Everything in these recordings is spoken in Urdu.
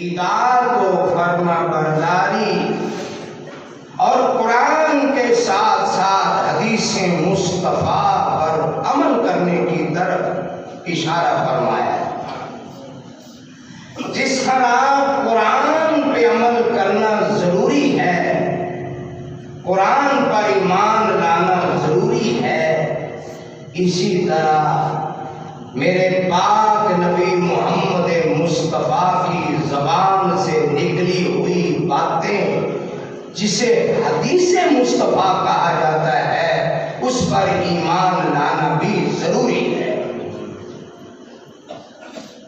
اطاعت و فرما برداری اور قرآن کے ساتھ ساتھ حدیث مصطفیٰ پر عمل کرنے کی طرف اشارہ فرمایا ہے۔ جس طرح قرآن پہ عمل کرنا ضروری ہے، قرآن پر ایمان لانا ضروری ہے، اسی طرح میرے پاک نبی محمد مصطفیٰ کی زبان سے نکلی ہوئی باتیں جسے حدیث مصطفیٰ کہا جاتا ہے، اس پر ایمان لانا بھی ضروری ہے۔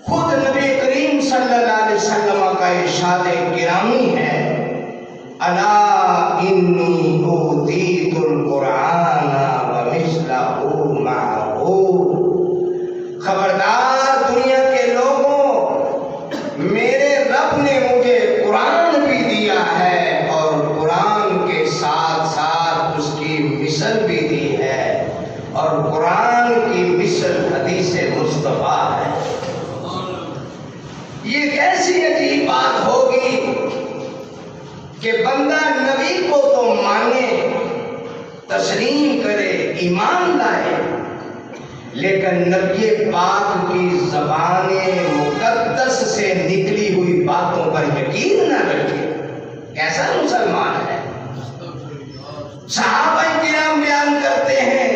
خود نبی کریم صلی اللہ علیہ وسلم کا ارشاد گرامی ہے، الا انی اوتیت القرآن ومثلہ معہ، خبردار دنیا کے لوگوں، میرے رب نے مجھے قرآن بھی دیا ہے اور قرآن کے ساتھ ساتھ اس کی مثل بھی دی ہے، اور قرآن کی مثل حدیث مصطفیٰ ہے۔ یہ کیسی عجیب بات ہوگی کہ بندہ نبی کو تو مانے، تسلیم کرے، ایمان لائے، لیکن نبی پاک کی زبان مقدس سے نکلی ہوئی باتوں پر یقین نہ رکھے، کیسا مسلمان ہے؟ صحابہ کرام بیان کرتے ہیں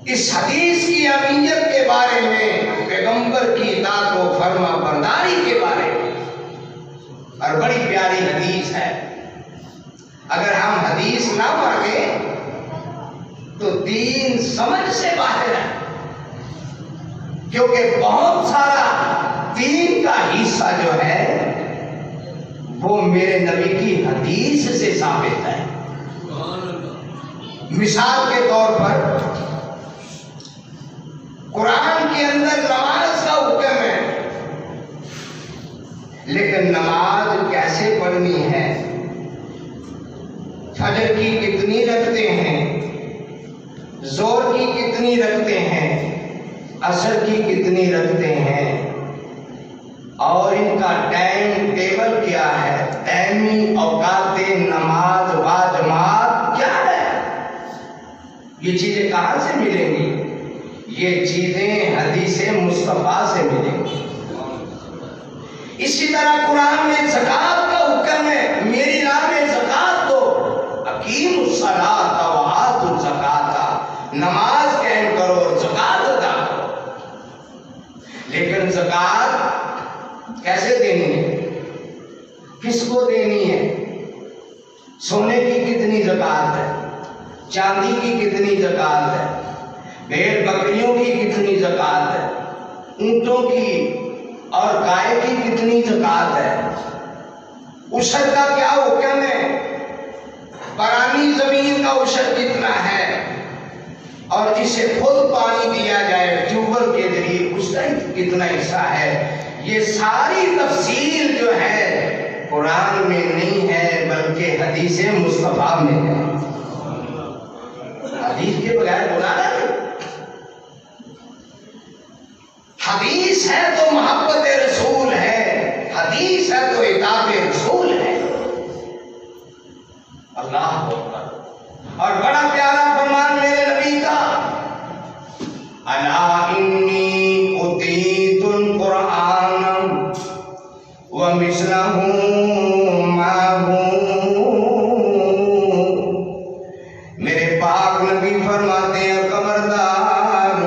اس حدیث کی اہمیت کے بارے میں، پیغمبر کی اطاعت و فرما برداری کے بارے میں، اور بڑی پیاری حدیث ہے۔ اگر ہم حدیث نہ پڑھیں تو دین سمجھ سے باہر ہے، کیونکہ بہت سارا دین کا حصہ جو ہے وہ میرے نبی کی حدیث سے ثابت ہے۔ مثال کے طور پر قرآن کے اندر نماز کا حکم ہے، لیکن نماز کیسے پڑھنی ہے، فجر کی کتنی رکھتے ہیں، زور کی کتنی رکھتے ہیں، عصر کی کتنی رکھتے ہیں، اور ان کا ٹائم ٹیبل کیا ہے، ٹائمی اوقات نماز و جماعت کیا ہے، یہ چیزیں کہاں سے ملیں گی؟ یہ چیزیں حدیث مصطفیٰ سے ملیں گی۔ اسی طرح قرآن میں زکوٰۃ کا حکم ہے، میری راہ میں زکوٰۃ دو، اقیموا الصلاۃ وآتوا الزکاۃ، نماز قائم کرو اور زکوٰۃ ادا کرو۔ لیکن زکوٰۃ کیسے دینی ہے، کس کو دینی ہے؟ سونے کی کتنی زکوٰۃ ہے، چاندی کی کتنی زکوٰۃ ہے، بھیڑ بکریوں کی کتنی زکوٰۃ ہے، اونٹوں کی اور گائے کی کتنی زکوٰۃ ہے، عشر کا کیا حکم ہے، پرانی زمین کا عشر کتنا ہے، اور جسے خود پانی دیا جائے ٹیوب ویل کے ذریعے اس کا کتنا حصہ ہے، یہ ساری تفصیل جو ہے قرآن میں نہیں ہے بلکہ حدیث مصطفیٰ میں ہے۔ حدیث کے بغیر گناہ نہیں، حدیث ہے تو محبت رسول ہے، حدیث ہے تو اطاعت رسول ہے۔ اللہ اکبر۔ اور بڑا پیارا فرمان میرے نبی کا، الا انی اوتیت القرآن ومثلہ معہ، میرے پاک نبی فرماتے ہیں خبردار،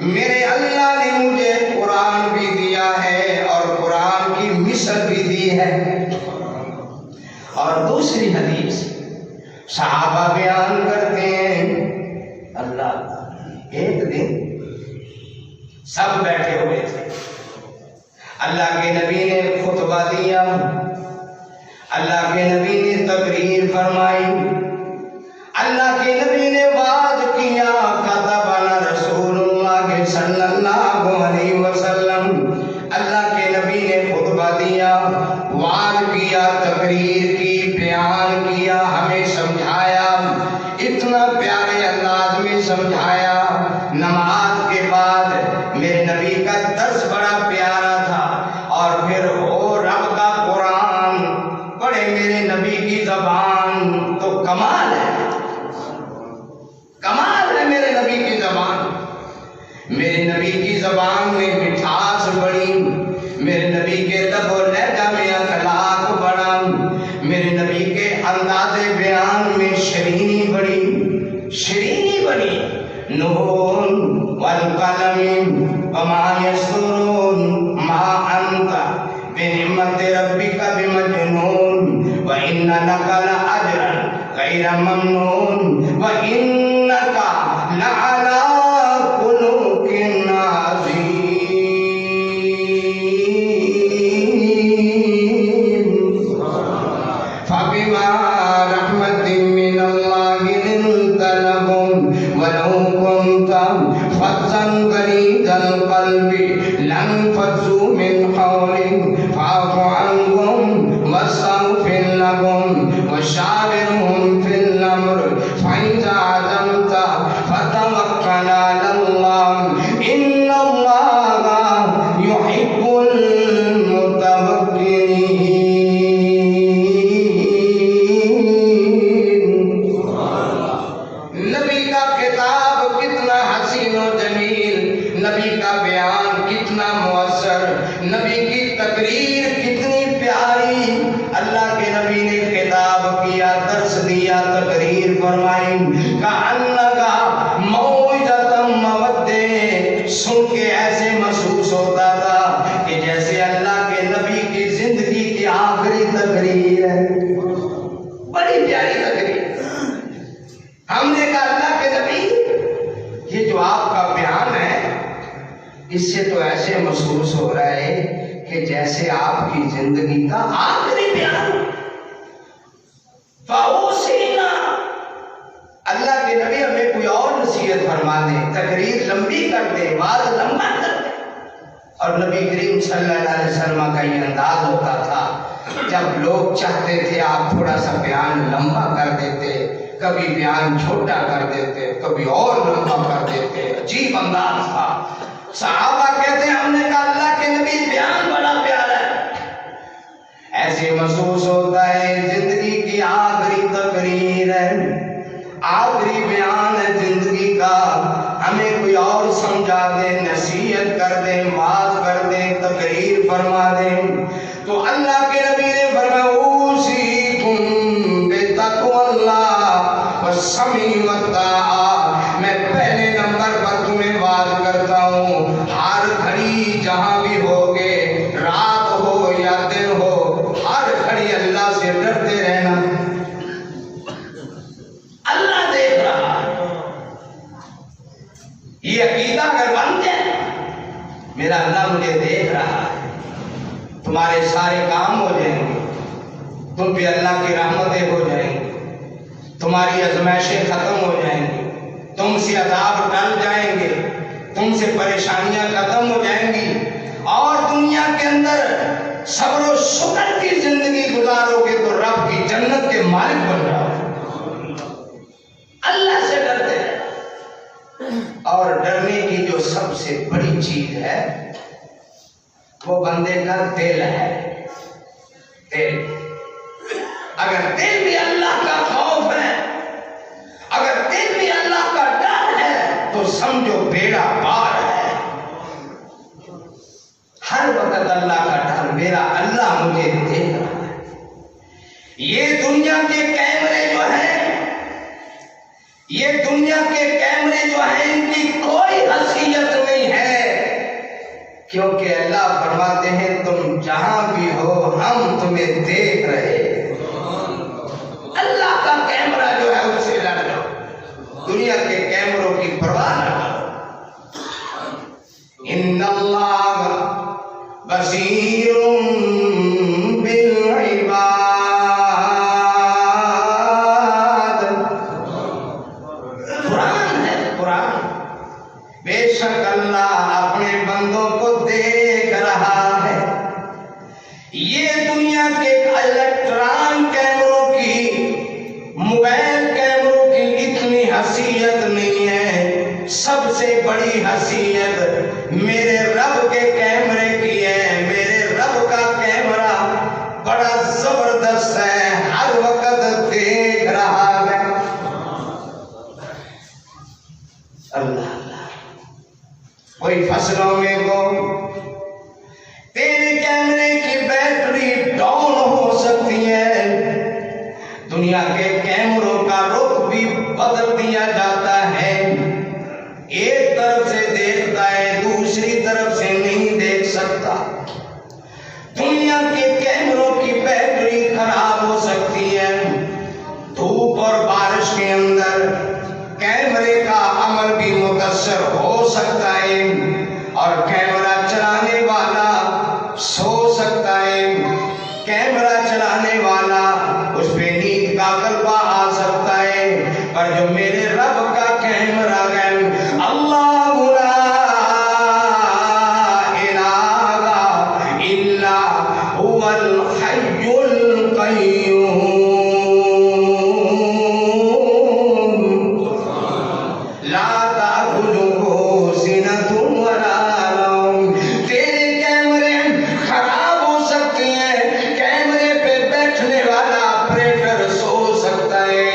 میرے اللہ نے مجھے قرآن بھی دیا ہے اور قرآن کی مثل بھی دی ہے۔ اور دوسری حدیث صحابہ بیان کرتے ہیں، اللہ ایک دن سب بیٹھے ہوئے تھے، اللہ کے نبی نے خطبہ دیا، اللہ کے نبی نے تقریر فرمائی، اللہ کے نبی نے وعظ کیا، خطبنا رسول اللہ صلی اللہ علیہ وسلم، اللہ کے نبی نے خطبہ دیا، وعظ کیا، تقریر کی، بیان کیا، ہمیں سمجھایا، اتنا پیارے انداز میں سمجھایا۔ نماز کے بعد میرے نبی کا درس بڑا پیارا تھا، اور پھر میرے نبی کے لب و لہجہ میں اخلاق بڑا، میرے نبی کے انداز بیان میں شرینی بڑی۔ نون والقلم وما یسطرون ما انت بنعمت ربک بمجنون وان لک لاجرا غیر ممنون وانک لعلی خلق عظیم۔ فبما رحمت من اللہ لنت لهم ولو كنت فظا غليظ القلب لانفضوا من حولك فاعف عنهم واستغفر لهم وشاورهم في الامر فاذا عزمت فتوكل على الله ان الله يحب المتوكلين۔ نبی کا خطاب کتنا حسین و جمیل، نبی کا بیان کتنا مؤثر، نبی کی تقریر کتنی پیاری۔ اللہ کے نبی نے خطاب کیا، درس دیا، تقریر فرمائی، کأنک موعظۃ مودع، سن کے ایسے محسوس ہوتا تھا کہ جیسے اللہ کے نبی کی زندگی کی آخری تقریر ہے۔ بڑی پیاری تقریر۔ ہم نے کہا اللہ کے نبی یہ جو آپ کا بیان ہے اس سے تو ایسے محسوس ہو رہا ہے کہ جیسے آپ کی زندگی کا آخری بیان۔ فَأُوصِينَا، اللہ کے نبی ہمیں کوئی اور نصیحت فرما دیں، تقریر لمبی کر دیں، واز لمبا کر دیں۔ اور نبی کریم صلی اللہ علیہ وسلم کا یہ انداز ہوتا تھا، جب لوگ چاہتے تھے آپ تھوڑا سا بیان لمبا کر دیتے، کبھی بیان چھوٹا کر دیتے، کبھی اور لمبا کر دیتے، عجیب انداز تھا۔ صحابہ کہتے ہیں ہم نے کہا اللہ کے نبی بیان بڑا پیارا ہے، ایسے محسوس ہوتا ہے زندگی کی آخری تقریر ہے، آخری بیان ہے زندگی کا، ہمیں کوئی اور سمجھا دے، نصیحت کر دیں، واز کر دیں، تقریر فرما دیں۔ تو اللہ کے نبی نے فرمایا اوصیکم بتقوی اللہ والسمع والطاعہ، میں پہلے نمبر پر تمہیں واز کرتا ہوں، ہر گھڑی جہاں بھی ہوگے، رات ہو یا دن ہو، ہر گھڑی اللہ سے ڈرتے رہنا۔ اللہ دیکھ رہا ہے، یہ عقیدہ اگر بن جائے میرا اللہ مجھے دیکھ رہا ہے، تمہارے سارے کام ہو جائیں گے، تم پہ اللہ کی رحمتیں ہو جائیں گی، تمہاری آزمائشیں ختم ہو جائیں گی، تم سے عذاب ٹل جائیں گے، تم سے پریشانیاں ختم ہو جائیں گی، اور دنیا کے اندر صبر و شکر کی زندگی گزارو گے تو رب کی جنت کے مالک بن جاؤ گے۔ اللہ سے ڈرتے ہیں، اور ڈرنے کی جو سب سے بڑی چیز ہے وہ بندے کا دل ہے۔ دل، اگر دل بھی اللہ کا خوف ہے، اگر دل بھی اللہ کا ڈر ہے تو سمجھو بیڑا پار ہے۔ ہر وقت اللہ کا ڈر، میرا اللہ مجھے دیکھ رہا ہے۔ یہ دنیا کے کیمرے جو ہیں، یہ دنیا کے کیمرے جو ہیں، ان کی کوئی حیثیت نہیں ہے، کیونکہ اللہ فرماتے ہیں تم جہاں بھی ہو ہم تمہیں دیکھ رہے ہیں۔ اللہ کا کیمرہ جو ہے اس سے لڑ جاؤ، دنیا کے کیمروں کی پرواہ نہ کرو۔ ان اللہ بصیر بالعباد، قرآن ہے قرآن، بے شک اللہ اپنے بندوں کو دیکھ رہا ہے۔ یہ دنیا کے الیکٹران کیمروں کی، موبائل کیمروں کی اتنی حیثیت نہیں ہے، سب سے بڑی حیثیت میرے رب کے کیمرے کی ہے۔ میرے رب کا کیمرہ بڑا زبردست ہے، ہر وقت دیکھ رہا ہے۔ اللہ اللہ، کوئی فصلوں میں ہو، تیرے بیٹری ڈاؤن ہو سکتی ہے، دنیا کے کیمروں کا رخ بھی بدل دیا جاتا ہے، ایک طرف سے دیکھتا ہے دوسری طرف سے نہیں دیکھ سکتا، دنیا کے کیمروں کی بیٹری خراب ہو سکتی ہے، دھوپ اور بارش کے اندر کیمرے کا عمل بھی متاثر ہو سکتا ہے، اور کیمرہ چلانے والا سو سکتا ہے، کیمرہ چلانے والا اس پہ نیند کا غلبہ آ سکتا ہے، پر جو میرے رب کا کیمرہ ہے اللہ لا الہ الا هو الحی القیوم لا تأخذه سنة ولا نوم۔ تیرے کیمرے خراب ہو سکتے ہیں، کیمرے پہ بیٹھنے والا آپریٹر سو سکتا ہے،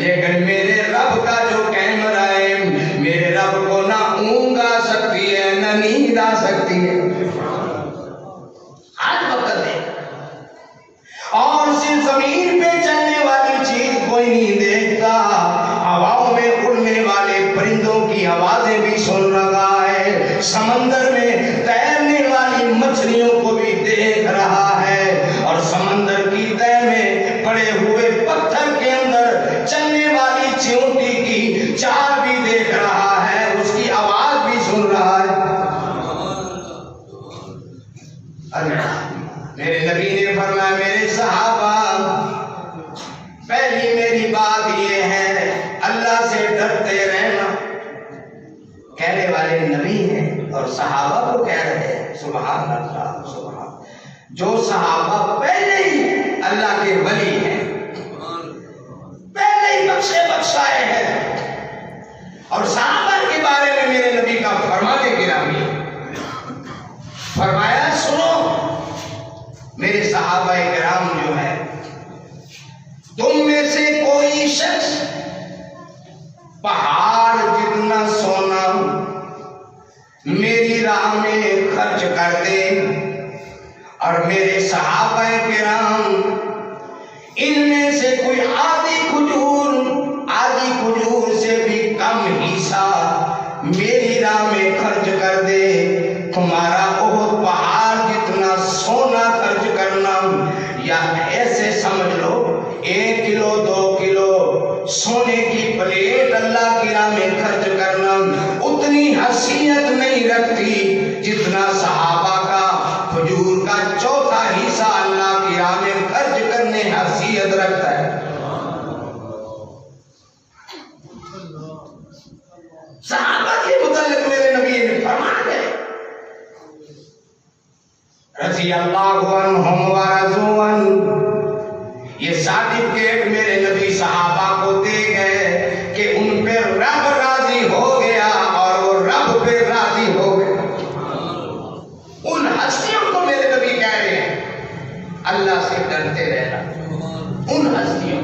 لیکن میرے رب کا جو کیمرہ ہے، میرے رب کو نہ اونگ آ سکتی ہے نہ نیند آ سکتی ہے۔ آج وقت ہے، اور صرف زمین پہ چلنے والی چیز کوئی نہیں دیکھتا، ہواؤں میں اڑنے والے پرندوں کی آوازیں بھی سن رہا ہے، سمندر میں تیرنے والی مچھلیوں کو بھی دیکھ رہا ہے، اور سمندر کی تہ میں پڑے ہوئے پتھر کے اندر چلنے والی چیونٹی کی چال بھی دیکھ رہا ہے، اس کی آواز بھی سن رہا ہے۔ اللہ میرے نبی نے فرمایا میرے صحابہ، پہلی میری بات یہ ہے اللہ سے ڈرتے رہنا۔ کہنے والے نبی ہیں اور صحابہ کو کہہ رہے ہیں، سبحان اللہ سبحان، جو صحابہ پہلے ہی اللہ کے ولی ہیں، پہلے ہی بخشے بخشائے ہیں، اور صحابہ کے بارے میں میرے نبی کا فرمانے گرامی فرمایا سنو میرے صحابہ کرام جو ہے، تم میں سے کوئی شخص پہاڑ جتنا سونا میری راہ میں خرچ کر دے، اور میرے صحابہ کرام ان میں سے کوئی آدھی کھجور سے بھی کم حصہ میری راہ میں خرچ کر دے، تمہارا احد پہاڑ جتنا سونا خرچ کرنا، یا ایسے سمجھ لو 1 کلو 2 کلو سونے کی پلیٹ اللہ کی راہ میں خرچ کرنا اتنی حیثیت نہیں رکھتی جتنا صحابہ کا کھجور کا چوتھا حصہ اللہ کی راہ میں خرچ کرنے حیثیت رکھتا ہے۔ صحابہ کے متعلق میرے نبی نے فرمایا ہے رضی اللہ عنہم ورضوا عنہ، یہ سرٹیفکیٹ میرے نبی صحابہ کو دے گئے کہ ان پہ رب راضی ہو گیا اور وہ رب پہ راضی ہو گئے۔ ان ہستیوں کو میرے نبی کہہ رہے ہیں اللہ سے ڈرتے رہنا، ان ہستیوں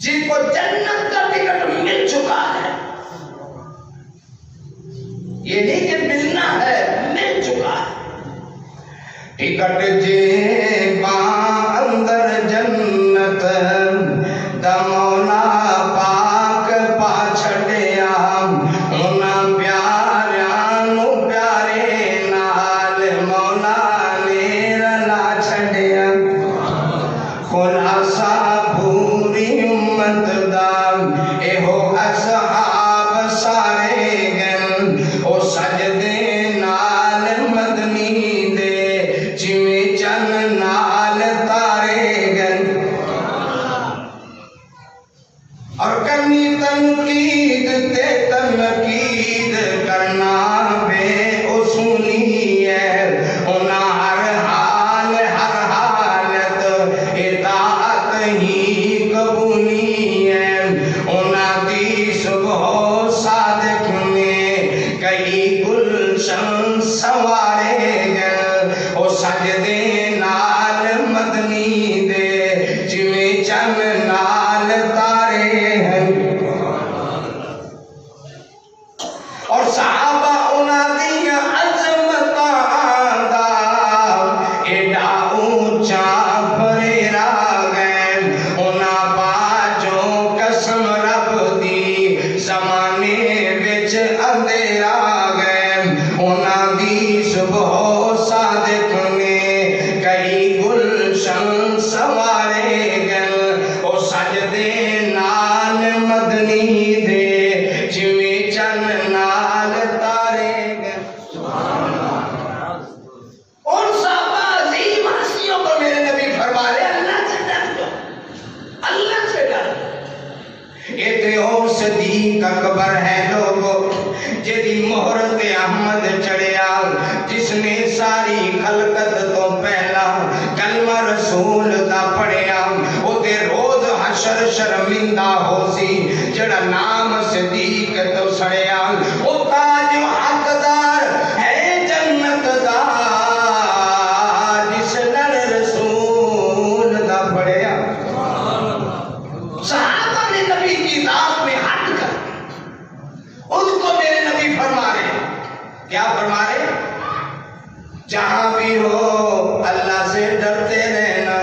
جن کو جنت کا ٹکٹ مل چکا ہے، یہ نہیں کہ ملنا ہے، مل چکا ہے ٹکٹ جے اندر جنت دا مولا پاک پا چھڑیا، انہاں پیاریاں نو پیارے نال مولا نے رلا چھڑیا، خلاصہ پوری امت دا ایہو اصحاب سارے گن، او سجدے نال مدنی دے جویں چن نال تارے گن، اور کرنی تنقید تے تنقید کرنا بے اصولی ہے، انہاں ہر حال ہر حالت اطاعت ہی قبولی ہے، انہاں دی صبح صادق نے کئی گلشن سوارے گن، او سجدے نال مدنی دے جویں چن نال تارے ہیں، اور صحابہ انہاں دیاں عظمتاں دا ایڈا صدیق اکبر ہے لوگو جدی مہرت احمد چڑھیا جس نے ساری خلقت تو پہلا کلمہ رسول دا پڑھیا او دے روز حشر شرمندہ ہو سی جڑا نام صدیق تو سڑیا او تاج حقدار ہے جنت دا جس نر رسول دا پڑھیا صحابہ نے نبی کی ذات میں ہٹ کر اس کو میرے نبی فرما رہے کیا فرما رہے جہاں بھی ہو اللہ سے ڈرتے رہنا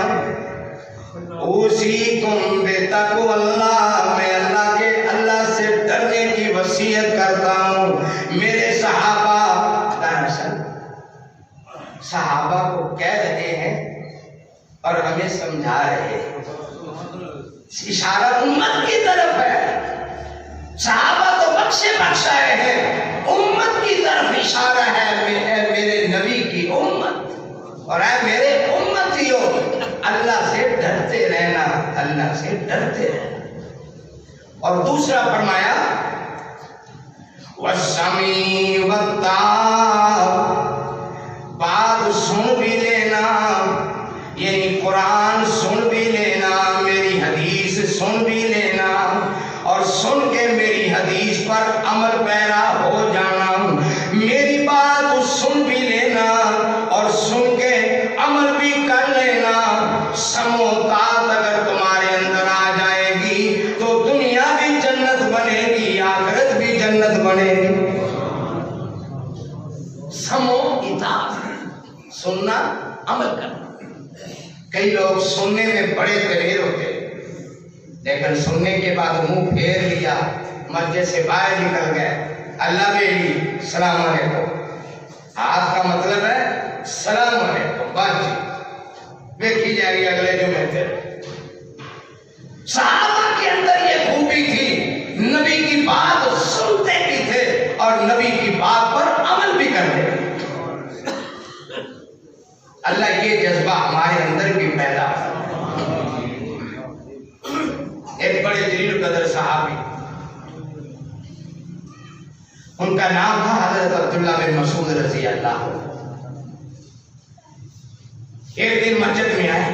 اوصیکم بتقوی اللہ میں اللہ سے ڈرنے کی وصیت کرتا ہوں میرے صحابہ دراصل صحابہ کو کہہ رہے ہیں اور ہمیں سمجھا رہے ہیں اشارہ امت کی طرف ہے صحابہ تو بخشے بخشائے ہیں امت کی طرف اشارہ ہے میرے نبی کی امت اور اے میرے امتیوں اللہ سے ڈرتے رہنا اللہ سے ڈرتے رہنا اور دوسرا فرمایا والسمیع والطاع بات سن بھی لینا یعنی قرآن سن بھی لینا میری حدیث سن بھی لینا اور سن کے میری حدیث پر عمل پیرا ہو جانا میری بات سن بھی لینا اور سن کے عمل بھی کر لینا سموتات اگر تمہارے اندر آ جائے گی تو دنیا بھی جنت بنے گی آخرت بھی جنت بنے گی سمو اطاعت سننا عمل کرنا کئی لوگ سننے میں بڑے دلیر ہوتے لیکن سننے کے بعد منہ پھیر لیا مسجد سے باہر نکل گئے اللہ بیلی سلام علیکم ہاتھ کا مطلب ہے سلام علیکم بات جی دیکھی جائے گی اگلے جمعے سے صحابہ کے اندر یہ خوبی تھی نبی کی بات سنتے بھی تھے اور نبی کی بات پر عمل بھی کرتے تھے اللہ یہ جذبہ ہمارے اندر بھی پیدا ایک بڑے جلیل قدر صحابی ان کا نام تھا حضرت عبداللہ بن مسعود رضی اللہ ایک دن مسجد میں آئے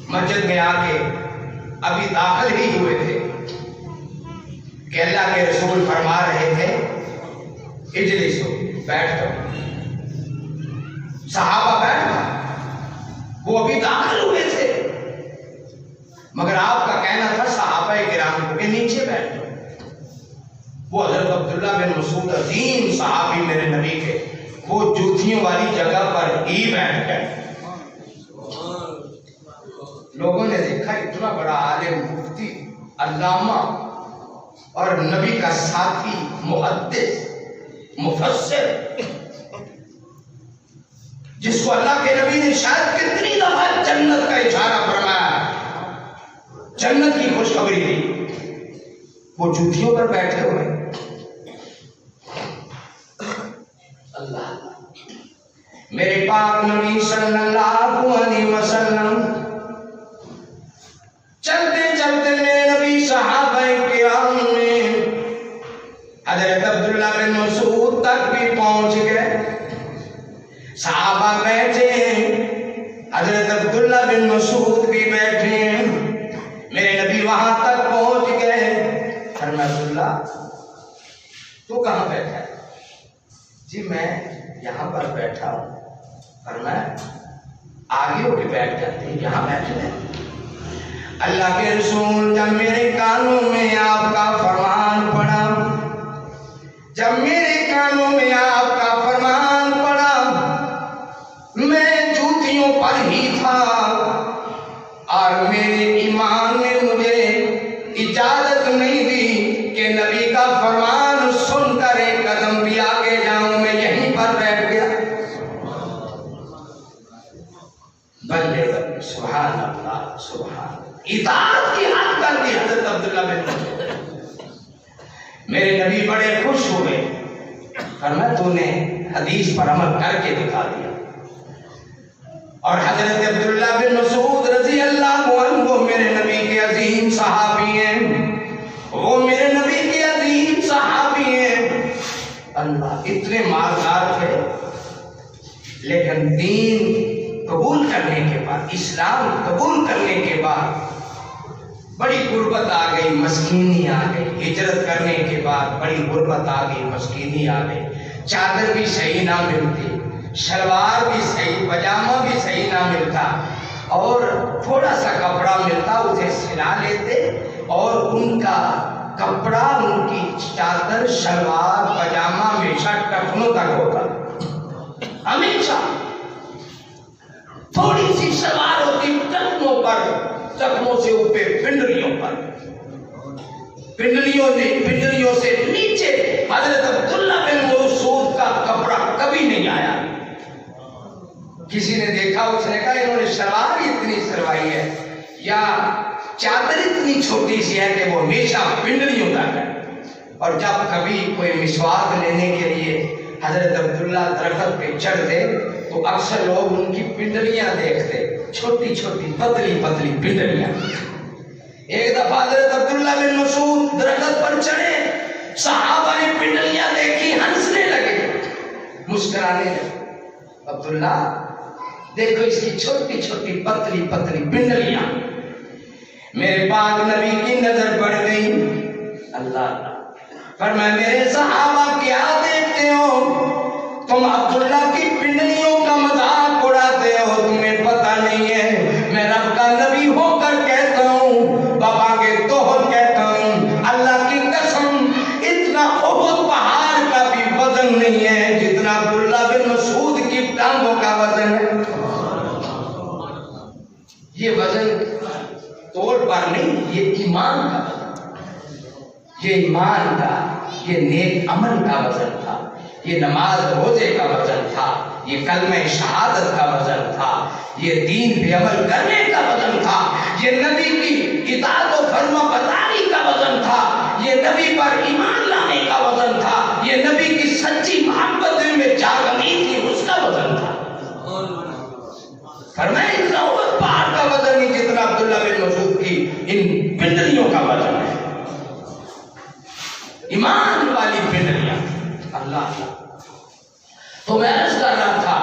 مسجد میں آ کے ابھی داخل ہی ہوئے تھے کہ اللہ کے رسول فرما رہے تھے اجلسو بیٹھ جاؤ صحابہ بیٹھ گئے وہ ابھی داخل ہوئے تھے مگر آپ کا کہنا تھا صحابہ کرام کو کہ نیچے بیٹھ جاؤ وہ حضرت عبداللہ بن مسعود عظیم صحابی میرے نبی کے وہ جوتیوں والی جگہ پر ہی بیٹھ گئے لوگوں نے دیکھا اتنا بڑا عالم مفتی علامہ اور نبی کا ساتھی محدث مفسر جس کو اللہ کے نبی نے شاید کتنی دفعہ جنت کا اشارہ فرمایا جنت کی خوشخبری دی وہ جوتیوں پر بیٹھے ہوئے اللہ میرے پاک نبی صلی اللہ علیہ وسلم چلتے چلتے میرے نبی صحابہ کرام میں حضرت عبداللہ بن مسعود تک بھی پہنچ گئے صحابہ بیٹھے حضرت عبداللہ بن مسعود بھی بیٹھے میرے نبی وہاں تک پہنچ گئے فرمایا عبداللہ تو کہاں بیٹھا ہے جی میں یہاں پر بیٹھا ہوں فرمایا آگے ہو کے بیٹھ جاتے ہیں یہاں بیٹھے ہیں اللہ کے رسول جب میرے کانوں میں آپ کا فرمان پڑا جب میرے کانوں میں آپ کا فرمان پڑا میں جوتیوں پر ہی تھا اور میرے ایمان نے مجھے اجازت نہیں دی کہ نبی کا فرمان سن کر ایک قدم بھی آگے جاؤں میں یہیں پر بیٹھ گیا بلے بلے سبحان اللہ سبحان اطاعت کی حد کر دی حضرت عبداللہ بن مسعود میرے نبی بڑے خوش ہوئے فرمایا تو نے حدیث پر عمل کر کے دکھا دیا اور حضرت عبداللہ بن مسعود رضی اللہ عنہ میرے نبی کے عظیم صحابی ہیں لیکن دین قبول کرنے کے بعد، اسلام قبول کرنے کے بعد بڑی غربت آ گئی، مسکینی آ گئی. ہجرت کرنے کے بعد بڑی غربت آ گئی، مسکینی آ گئی. چادر بھی صحیح نہ ملتی، شلوار بھی صحیح، پاجامہ بھی صحیح نہ ملتا، اور تھوڑا سا کپڑا ملتا اسے سلا لیتے، اور ان کا کپڑا، ان کی چادر، شلوار، پاجامہ ہمیشہ ٹخنوں تک ہوتا. ہمیشہ تھوڑی سی شلوار ہوتی ٹخنوں پر، ٹخنوں سے اوپر پنڈلیوں پر، پنڈلیوں سے نیچے حضرت عبداللہ بن مسعود کا کپڑا کبھی نہیں آیا. کسی نے دیکھا، اس نے کہا انہوں نے شلوار اتنی سلوائی ہے یا چادر اتنی چھوٹی سی ہے کہ وہ ہمیشہ پنڈلیوں تک ہے. اور جب کبھی کوئی مسواک لینے کے لیے حضرت عبداللہ درخت پہ چڑھتے تو اکثر لوگ ان کی پنڈلیاں دیکھتے، چھوٹی چھوٹی پتلی پتلی پنڈلیاں. ایک دفعہ حضرت عبداللہ بن مسعود درخت پر چڑھے، صحابہ نے پنڈلیاں دیکھی، ہنسنے لگے، مسکرانے لگے. عبداللہ دیکھو اس کی چھوٹی چھوٹی پتلی پتلی پنڈلیاں. میرے پاک نبی کی نظر پڑ گئی. اللہ فرمایا میرے صحابہ کیا دیکھتے ہو؟ تم عبداللہ کی پنڈلیوں کا مذاق اڑاتے ہو، تمہیں پتہ نہیں ہے میں رب کا نبی ہو کر کہتا ہوں، بابا کے توہر کہتا ہوں، اللہ کی قسم اتنا احد پہاڑ کا بھی وزن نہیں ہے جتنا عبداللہ بن مسعود کی ٹانگوں کا وزن ہے. یہ وزن توڑ پر نہیں، یہ ایمان کا وزن، یہ ایمان کا، یہ نیک عمل کا وزن تھا، یہ نماز روزے کا وزن تھا، یہ کلمہ شہادت کا وزن تھا، یہ دین پہ عمل کرنے کا وزن تھا، یہ نبی کی اطاعت و فرما برداری کا وزن تھا، یہ نبی پر ایمان لانے کا وزن تھا، یہ نبی کی سچی محبت دل میں جاگنی تھی، اس کا وزن تھا. فرمایا اتنا احد پہاڑ کا وزن نہیں جتنا عبداللہ بن مسعود کی ان پنڈلیوں کا وزن ہے. ایمان والی پنڈلیاں. اللہ تو میں عرض کر رہا تھا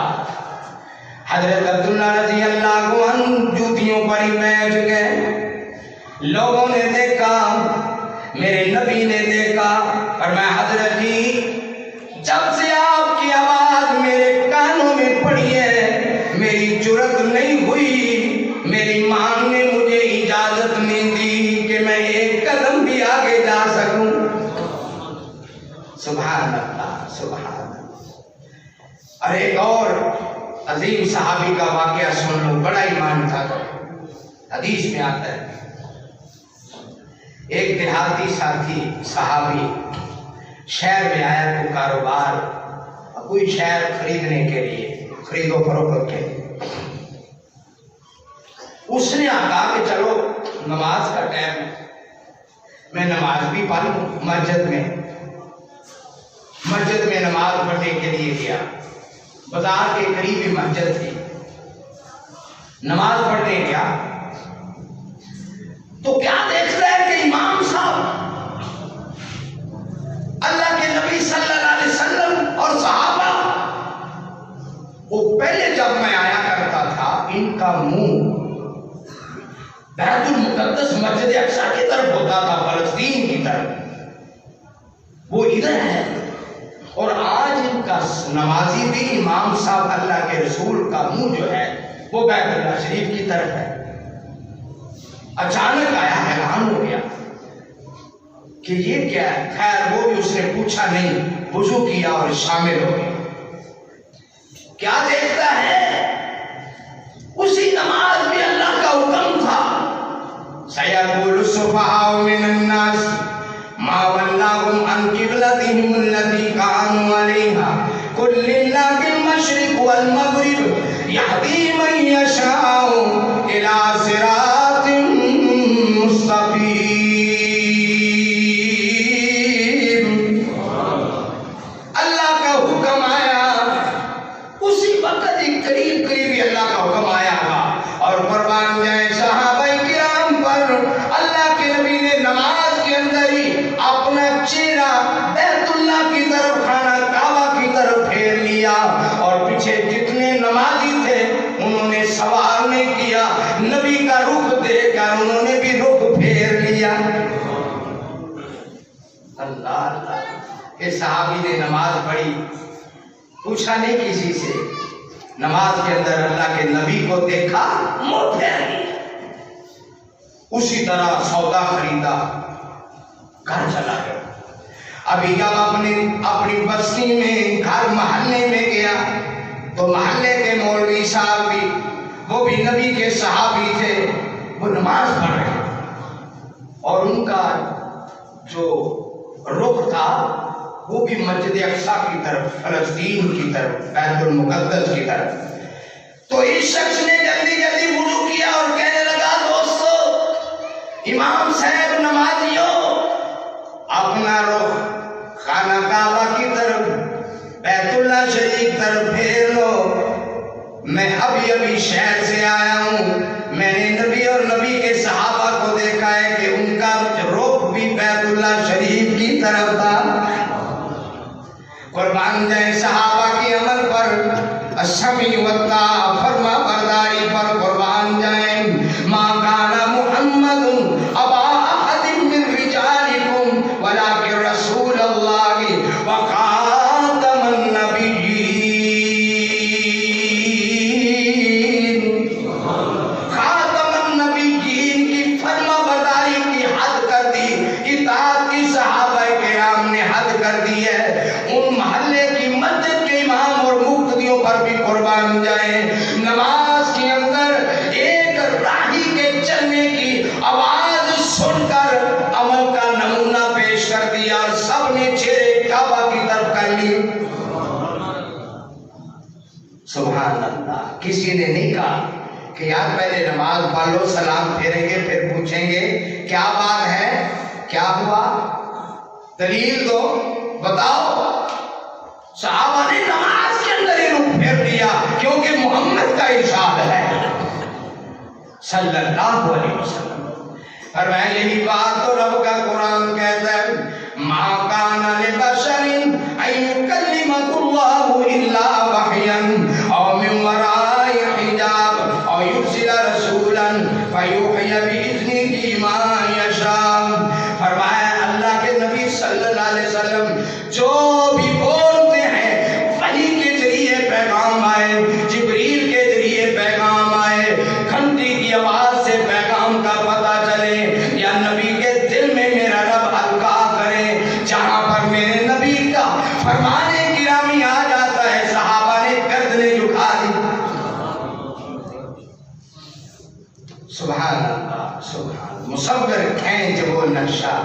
حضرت عبداللہ رضی اللہ عنہ جوتیوں پر ہی بیٹھ گئے. لوگوں نے دیکھا، میرے نبی نے دیکھا، اور میں حضرت جی جب سے آپ کی آواز میرے کانوں میں پڑی ہے میری جرت نہیں ہوئی، میری ماں نے مجھے اجازت نہیں دی کہ میں ایک قدم بھی آگے جا سکوں. سبحان اللہ، سبحان اللہ. اور ایک اور عظیم صحابی کا واقعہ سن لو، بڑا ایمان تھا. حدیث میں آتا ہے ایک دیہاتی ساتھی صحابی شہر میں آیا تو کاروبار، کوئی شہر خریدنے کے لیے، خرید و فروخت کے لیے. اس نے کہا کہ چلو نماز کا ٹائم ہے، میں نماز بھی پڑھ لوں. مسجد میں نماز پڑھنے کے لیے گیا. بازار کے قریب ہی مسجد تھی. نماز پڑھنے گیا تو کیا دیکھ رہا ہے کہ امام صاحب، اللہ کے نبی صلی اللہ علیہ وسلم اور صحابہ، وہ پہلے جب میں آیا کرتا تھا ان کا منہ بیت المقدس مسجد اقصی کی طرف ہوتا تھا، فلسطین کی طرف، وہ ادھر ہے. اور آج ان کا نمازی بھی امام صاحب اللہ کے رسول کا منہ جو ہے وہ بیت اللہ شریف کی طرف ہے. اچانک آیا، حیران ہو گیا کہ یہ کیا ہے. خیر وہ بھی اس نے پوچھا نہیں، وضو کیا اور شامل ہو گیا. کیا دیکھتا ہے؟ اسی نماز میں اللہ کا حکم تھا، سَيَقُولُ السُّفَهَاءُ مِنَ النَّاسِ مَا وَلَّاهُمْ عَنْ قِبْلَتِهِمُ الَّتِي كَانُوا عَلَيْهَا قُل لِّلَّهِ الْمَشْرِقُ وَالْمَغْرِبُ يَهْدِي مَن يَشَاءُ إِلَىٰ صِرَاطٍ مُّسْتَقِيمٍ. اللہ کا حکم آیا، اسی وقت ہی قریب ہی اللہ کا حکم آیا اور قربان جائے صحابہ کرام پر اللہ کے نبی نے نماز کے اندر ہی اپنا چہرہ بیت اللہ کی طرف، خانہ کعبہ کی طرف پھیر لیا، اور پیچھے جتنے نماز سوال نہیں کیا، نبی کا رخ دیکھ کر انہوں نے بھی رخ پھیر لیا۔ اللہ اللہ، یہ صحابی نے نماز پڑھی، پوچھا نہیں کسی سے، نماز کے اندر اللہ کے نبی کو دیکھا، منہ پھیر لیا۔ اسی طرح سودا خریدا، گھر چلا گیا۔ ابھی جب اپنی بستی میں گھر محلے میں گیا تو محلے کے مولوی صاحب بھی، وہ بھی نبی کے صحابی تھے، وہ نماز پڑھ رہے اور ان کا جو رخ تھا وہ بھی مسجد اقصی کی طرف، فلسطین کی طرف، بیت المقدس کی طرف۔ تو اس شخص نے جلدی جلدی وضو کیا اور کہنے لگا، دوستو، امام صاحب نمازیوں، اپنا رخ خانہ کعبہ کی طرف، بیت اللہ شریف طرف پھیر لو۔ میں ابھی شہر سے آیا ہوں، میں نے نبی اور نبی کے صحابہ کو دیکھا ہے کہ ان کا رخ بھی بیت اللہ شریف کی طرف تھا۔ قربان جائیں صحابہ کی عمل پر، السمع والطاعہ، فرما برداری پر قربان جائیں۔ ما کان محمد ابا احد من رجالکم ولکن رسول اللہ وخاتم النبیین۔ خاتم النبیین کی فرما برداری کی حد کر دی، اطاعت کی صحابہ کرام نے حد کر دی ہے۔ ان محلے کی مسجد کے امام اور مقتدیوں پر بھی قربان جائیں، نماز کے اندر ایک راہی کے چلنے کی آواز سن کر عمل کا نمونہ پیش کر دیا اور سب نے چہرے کعبہ کی طرف کر لی۔ سبحان اللہ۔ کسی نے نہیں کہا کہ یار پہلے نماز پڑھ لو، سلام پھیریں گے، پھر پوچھیں گے کیا بات ہے، کیا ہوا، دلیل دو، بتاؤ۔ صحابہ نے نماز کے اندر ہی رخ پھیر دیا، کیونکہ محمد کا ارشاد ہے صلی اللہ علیہ وسلم۔ اور میں یہی بات تو رب کا قرآن کہتا ہے، ما کان لبشر ان یکلمہ اللہ الا وحیا او من وراء حجاب او یرسل رسولا فیوحی باذنہ ما یشاء۔ فرمایا اللہ کے نبی صلی اللہ علیہ وسلم جو بھی بولتے ہیں وحی کے ذریعے پیغام آئے، جبریل کے ذریعے پیغام آئے، گھنٹی کی آواز سے پیغام کا پتہ چلے، یا نبی کے دل میں میرا رب القاء کرے، جہاں پر میرے نبی کا فرمانے گرامی آ جاتا ہے، صحابہ نے گردنیں جھکا دی۔ سبحان اللہ، سبحان۔ مصور کھینچ وہ نقشہ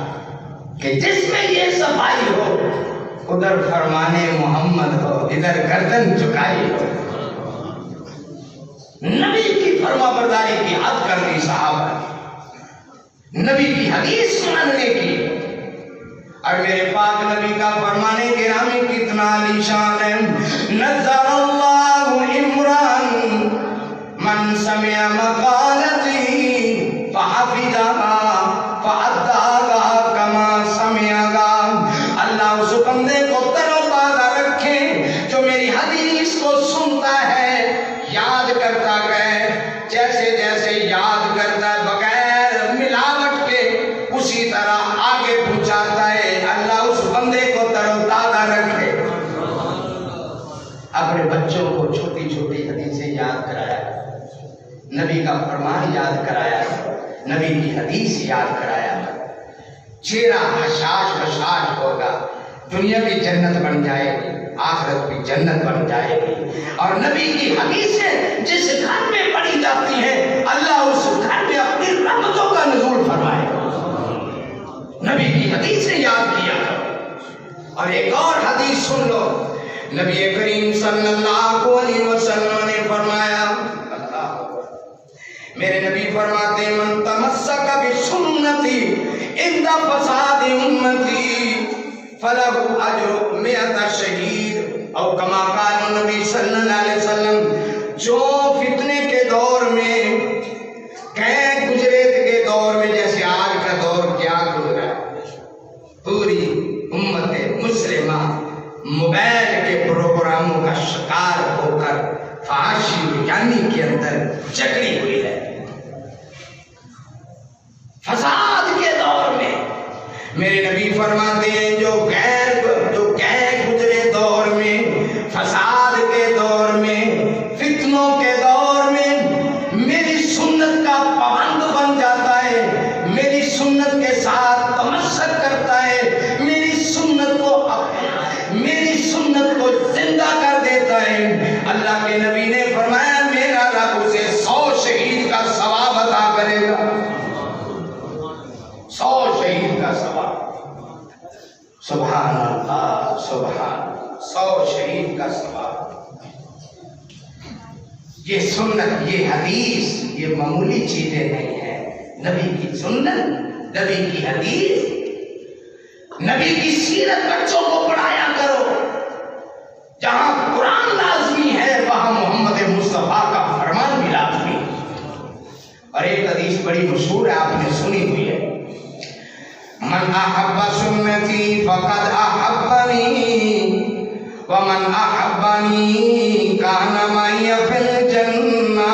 کہ جس میں یہ صفائی ہو، ادھر فرمانے محمد ہو، ادھر گردن جھکائی ہو۔ نبی کی فرما برداری کی حد کر دی صحابہ نے، نبی کی حدیث ماننے کی۔ اور میرے پاک نبی کا فرمانے گرامی کتنا عالیشان ہے، نظر اللہ عمران من سمع مقالتی فحفظها فأداها کما سمعها۔ اللہ اس بندے کو تر و تازہ رکھے جو میری حدیث کو سنتا ہے، یاد کرتا گئے، جیسے جیسے یاد کرتا ہے بغیر ملاوٹ کے اسی طرح آگے پہنچاتا ہے۔ اللہ اس بندے کو تر و تازہ رکھے۔ اپنے بچوں کو چھوٹی چھوٹی حدیثیں یاد کرایا، نبی کا فرمان یاد کرایا، نبی کی حدیث یاد کرایا، چہرہ حشاش بشاش ہوگا، دنیا کی جنت بن جائے گی، آخرت بھی جنت بن جائے گی۔ اور نبی کی حدیثیں جس گھر میں پڑھی جاتی ہیں، اللہ اس گھر میں اپنی رحمتوں کا نزول فرمائے گا۔ نبی کی حدیثیں یاد کیا کرو۔ اور ایک اور حدیث سن لو، نبی کریم صلی اللہ علیہ وسلم نے فرمایا، میرے نبی فرماتے ہیں، من تمسک بسنتی عند فساد امتی فلہ اجر مئۃ شہید، او کما قال نبی صلی اللہ علیہ وسلم۔ جو فتنے کے دور میں، کہیں گزرے کے دور میں، جیسے آج کا دور کیا گزرا ہے، پوری امت مسلمہ موبائل کے پروگراموں کا شکار ہو کر فحاشی یعنی کے اندر جکڑی ہوئی ہے. فساد کے دور میں میرے نبی فرماتے ہیں جو گزرے دور میں، فساد کے دور میں، فتنوں کے دور میں میری سنت کا پابند بن جاتا ہے، میری سنت کے ساتھ تمسک کرتا ہے، میری سنت کو زندہ کر دیتا ہے. اللہ کے نبی نے فرمایا میرا رب اسے 100 شہید کا ثواب عطا کرے گا. 100 شہید کا ثواب. سبحان اللہ، سبحان. 100 شہید کا ثواب. یہ سنت، یہ حدیث، یہ معمولی چیزیں نہیں ہیں. نبی کی سنت، نبی کی حدیث، نبی کی سیرت بچوں کو پڑھایا کرو. جہاں قرآن لازمی ہے وہاں محمد مصطفیٰ کا فرمان بھی لازمی. اور ایک حدیث بڑی مشہور ہے، آپ نے سنی ہوئی ہے، من احب سنتی فقد احبنی ومن احبنی کان معی فی الجنہ.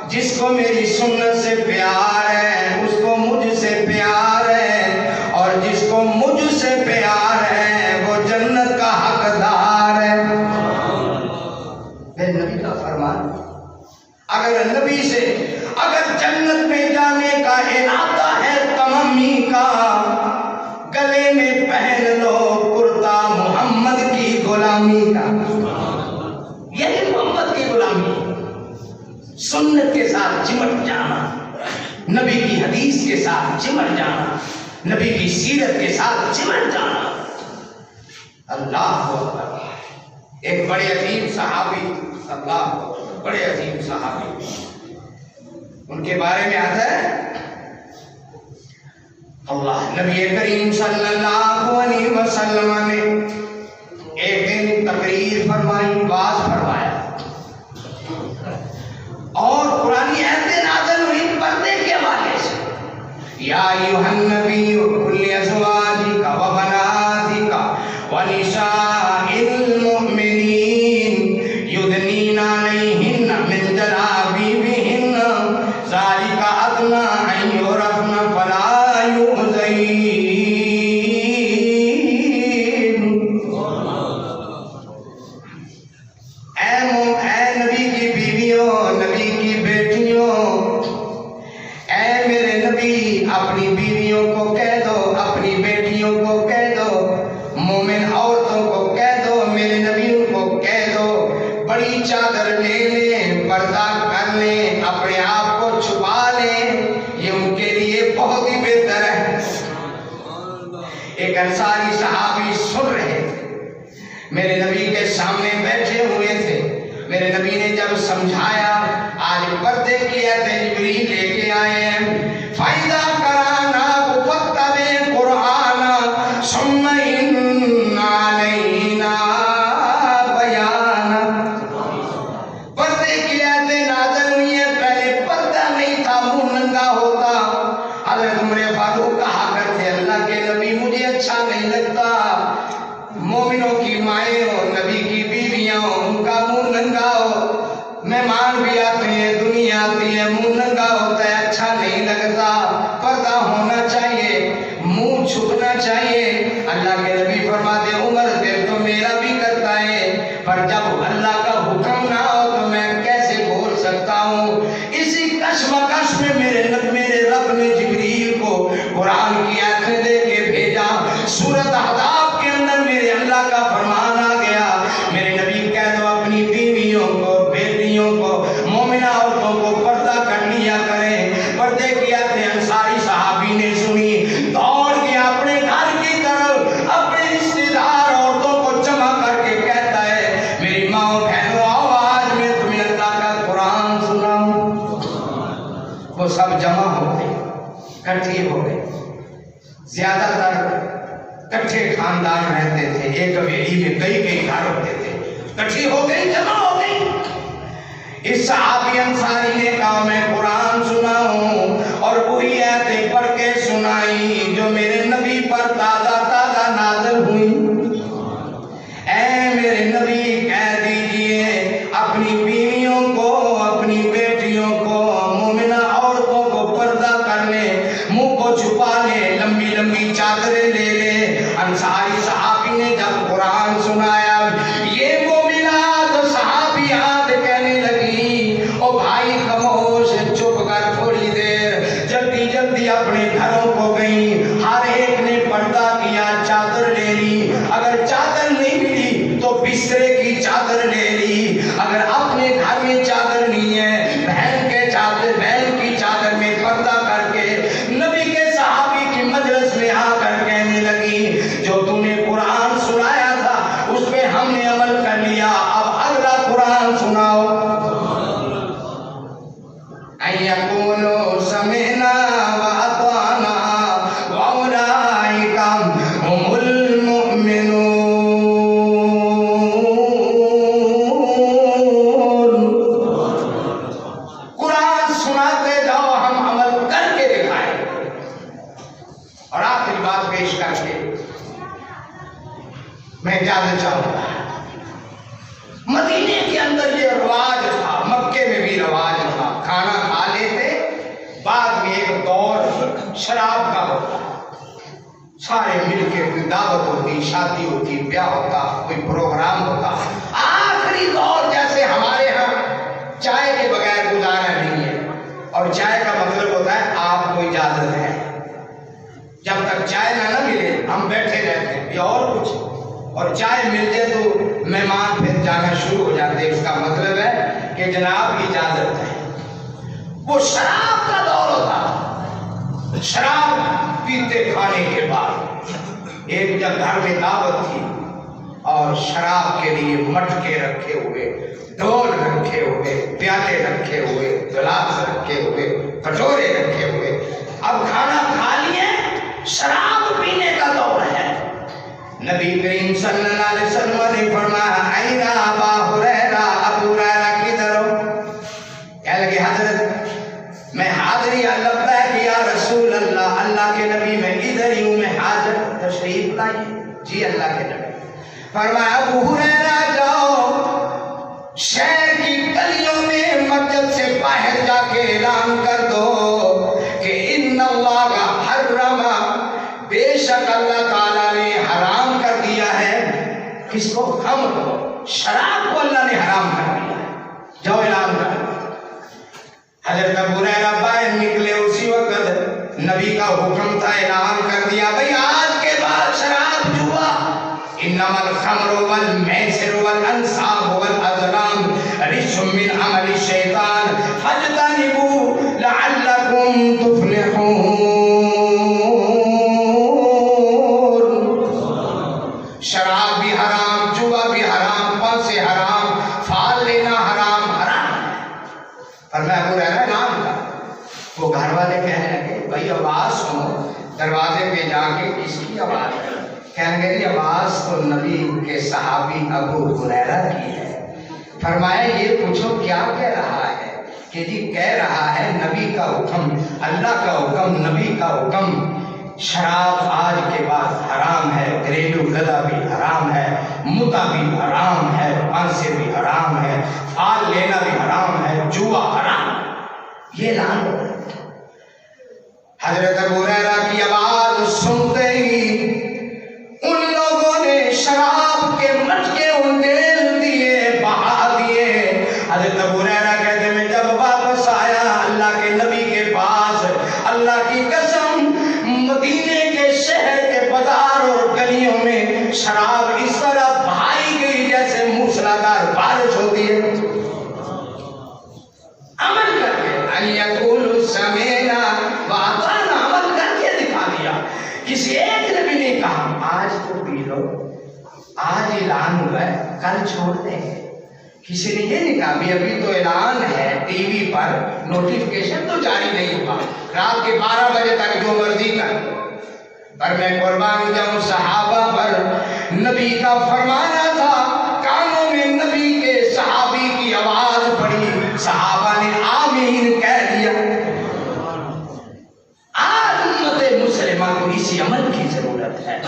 جس کو میری سنت سے پیار ہے اس کو مجھ سے پیار ہے، اور جس کو مجھ سے پیار ہے وہ جنت کا حقدار ہے. میرے نبی کا فرمان. اگر جنت میں جانے کا ارادہ ہے تمامی کا، گلے میں پہن لو کرتا محمد کی غلامی کا. یہی محمد کی غلامی، سنت کے ساتھ چمٹ جانا، نبی کی حدیث کے ساتھ چمٹ جانا، نبی کی سیرت کے ساتھ چمٹ جانا. اللہ اکبر. ایک بڑے عظیم صحابی، اللہ، بڑے عظیم صحابی، ان کے بارے میں آتا ہے اللہ نبی کریم صلی اللہ علیہ وسلم نے ایک دن تقریر فرمائی، واز فرمایا، اور قرآنی آیتیں نازل ہوئی پردے کے حوالے سے. یا ایھا النبی قل لازواجک وبناتک ونساء المؤمنین یدنین علیہن من جلابیبہن ذالک ادنی ان یعرفن فلا یؤذین. اے نبی کی بیویوں، نبی کی بیٹیوں، اے میرے نبی اپنی بیویوں کو کہہ دو، اپنی بیٹیوں کو کہہ دو، مومن عورتوں کو کہہ دو، میرے نبی ان کو کہہ دو بڑی چادر لے لیں، پردہ کر لیں، اپنے آپ کو چھپا لیں، یہ ان کے لیے بہت ہی بہتر ہے. ایک انصاری صحابی سن رہے تھے، میرے نبی کے سامنے بیٹھے ہوئے تھے. میرے نبی نے جب سمجھایا، آج پردے کی آیتیں جبریل لے کے آئے ہیں. فَإِذَا قَرَأْنَاهُ فَاتَّبِعْ قُرْآنَهُ ثُمَّ إِنَّ عَلَيْنَا بَيَانَهُ. پردے کی آیتیں نازل ہوئی ہیں، پہلے پردہ نہیں تھا، منہ ننگا ہوتا. حضرت عمر فاروق کہا کرتے اللہ کے نبی مجھے اچھا نہیں لگتا، مومنوں کی مائیں ہو، نبی کی بیویاں ہو، ان کا منہ ننگا ہو، مہمان بھی آتے ہیں، دنیا آتی ہے، منہ ننگا ہوتا ہے، اچھا نہیں لگتا. پردہ ہونا چاہیے، منہ چھپنا چاہیے. اللہ کے نبی فرماتے عمر دل تو میرا بھی کرتا ہے، پر جب اللہ کا حکم نہ ہو تو میں کیسے بول سکتا ہوں. اسی کشمکش میں میرے رب نے جبریل کو قرآن کی آیتیں دے کے بھیجا. سورۃ احزاب کے اندر میرے اللہ کا فرمان آ گیا، میرے نبی کہہ دو اپنی بیویوں کو، بیٹیوں کو، مومنہ عورتوں کو پردہ کر لیا کریں. پردے کی آیتیں انصاری صحابی نے سنی، دوڑ کے اپنے گھر کی طرف اپنے رشتہ دار عورتوں کو جمع کر کے کہتا ہے میری ماں بہنوں آؤ آج میں تمہیں اللہ کا قرآن سناؤں. وہ سب جمع ہو گئے، اکٹھے ہو گئے. زیادہ تر کٹھے خاندان رہتے تھے، ایک حویلی میں کئی گھر ہوتے تھے، کٹھی ہو گئی، جمع ہو گئی. اس صحابی انصاری نے کہا میں قرآن سناؤں، اور وہی آیتیں پڑھ کے سنائی جو میرے نبی پر تازہ نازل ہوئی. اے میرے نبی کہہ دیجئے اپنی چاہوں گا. مدینے کے اندر یہ رواج تھا، مکے میں بھی رواج تھا. کھانا کھا لیتے، بعد میں ایک دور شراب کا ہوتا، سارے مل کے کوئی دعوت ہوتی، شادی ہوتی، بیاہ ہوتا، کوئی پروگرام ہوتا. آخری دور جیسے ہمارے ہاں چائے کے بغیر گزارا نہیں ہے، اور چائے کا مطلب ہوتا ہے آپ کو اجازت ہے. جب تک چائے نہ ملے ہم بیٹھے رہتے ہیں یا اور کچھ، اور چائے مل جائے تو مہمان پھر جانا شروع ہو جاتے. اس کا مطلب ہے کہ جناب کی اجازت ہے. وہ شراب کا دور ہوتا، شراب پیتے کھانے کے بعد ایک جب گھر میں دعوت تھی اور شراب کے لیے مٹکے رکھے ہوئے، ڈول رکھے ہوئے، پیالے رکھے ہوئے، گلاس رکھے ہوئے، کٹورے رکھے ہوئے. اب کھانا کھا لیے، شراب پینے کا دور ہے. نبی کریم صلی اللہ علیہ وسلم نے فرمایا اینا ابا ہریرہ، ابو ہریرہ کدھر ہو؟ کہنے لگے حضرت میں حاضر ہی، لگتا ہے کہ یا رسول اللہ، اللہ کے نبی میں ادھر ہی ہوں، میں حاضر. تشریف لائیے. جی اللہ کے نبی. فرمایا ابو ہریرہ جاؤ شہر کی گلیوں میں مسجد سے باہر جا کے اعلان کر دو کہ ان اللہ حرم، بے شک اللہ تعالیٰ نے حرام کر دیا ہے. کس کو؟ خمر کو، شراب کو اللہ نے حرام کر دیا ہے. جاؤ اعلان کر. حضرت ابو ہریرہ باہر نکلے، اسی وقت نبی کا حکم تھا، اعلان کر دیا بھئی آج کے بعد شراب جوا، انما الخمر والمیسر والانصاب والازلام رجس من عمل الشیطان فاجتنبوا لعلکم تفلحون. شراب بھی حرام، جوا بھی حرام، پانسے حرام، فال لینا حرام، حرام. پر میں ابو ہریرہ نام کا وہ گھر والے کہنے لگے بھائی آواز سنو. دروازے پہ جا کے کس کی آواز ہے؟ کہنے لگے آواز تو نبی کے صحابی ابو ہریرہ کی ہے. فرمایا یہ پوچھو کیا کہہ رہا ہے؟ کہ جی کہہ رہا ہے نبی کا حکم، اللہ کا حکم، نبی کا حکم، شراب آج کے بعد حرام ہے، گھریلو غذا بھی حرام ہے، متا بھی حرام ہے، پانسے بھی حرام ہے، فال لینا بھی حرام ہے، جوا حرام. یہ اعلان ہو رہا ہے. حضرت ابو ہریرہ کی آواز سنتے ہی ان لوگوں نے شراب کے مٹکے انڈیل دیے، بہا دیے. حضرت ابو ہریرہ کہتے میں جب واپس آیا اللہ کے نبی کے پاس، اللہ کی قسم مدینے کے شہر کے بازار اور گلیوں میں شراب اس طرح بہائی گئی جیسے موسلادھار بارش ہوتی ہے. عمل کر کے یقول سمینا واطعنا، عمل کر کے دکھا دیا. کسی ایک نبی نے کہا آج تو پی لو، آج اعلان ہوا ہے، کل چھوڑ دیں گے. کسی نے یہ نہیں کہا ابھی تو اعلان ہے ٹی وی پر، نوٹیفکیشن تو جاری نہیں ہوا، رات کے 12 بجے تک جو مرضی کر. پر میں قربان جاؤں صحابہ پر نبی کا فرمانا تھا، کانوں میں نبی کے صحابی کی آواز پڑی، صحابہ نے آمین کہہ دیا. آج امت مسلمہ کو اسی عمل کی ضرورت ہے.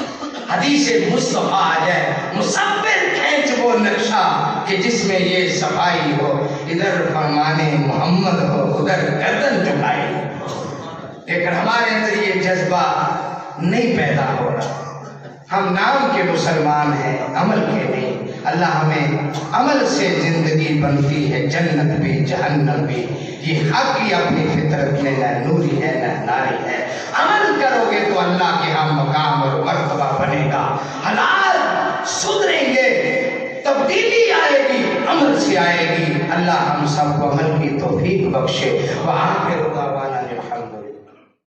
حدیث مصطفیٰ آ جائے، مصور کھینچ وہ نقشہ کہ جس میں یہ صفائی ہو، ادھر فرمانے محمد ہو، ادھر گردن جھکائی. لیکن ہمارے اندر یہ جذبہ نہیں پیدا ہو رہا. ہم نام کے مسلمان ہیں، عمل کے نہیں. اللہ ہمیں عمل سے زندگی بنتی ہے، جنت بھی جہنم بھی. یہ حق ہی اپنی فطرت میں نہ نوری ہے نہ ناری ہے. عمل کرو گے تو اللہ کے ہم مقام اور مرتبہ بنے گا. حالات سدھریں گے، تبدیلی آئے گی، عمل سے آئے گی. اللہ ہم سب کو عمل کی توفیق بخشے. وآخر دعوانا